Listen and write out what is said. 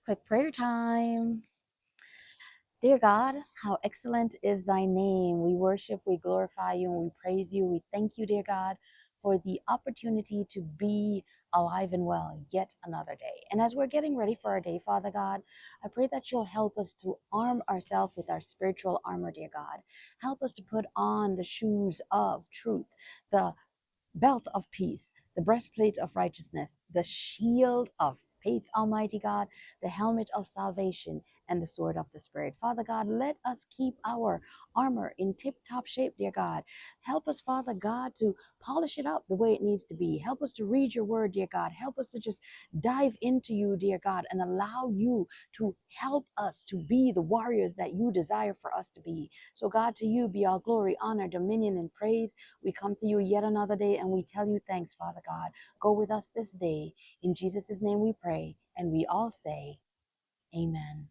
Quick prayer time. Dear God, how excellent is thy name. We worship, we glorify you, and we praise you. We thank you, dear God, for the opportunity to be alive and well yet another day. And as we're getting ready for our day, Father God, I pray that you'll help us to arm ourselves with our spiritual armor, dear God. Help us to put on the shoes of truth, the belt of peace, the breastplate of righteousness, the shield of faith, Almighty God, the helmet of salvation, and the sword of the Spirit. Father God, let us keep our armor in tip top shape, dear God. Help us, Father God, to polish it up the way it needs to be. Help us to read your word, dear God. Help us to just dive into you, dear God, and allow you to help us to be the warriors that you desire for us to be. So, God, to you be all glory, honor, dominion, and praise. We come to you yet another day and we tell you thanks, Father God. Go with us this day. In Jesus' name we pray, and we all say, Amen.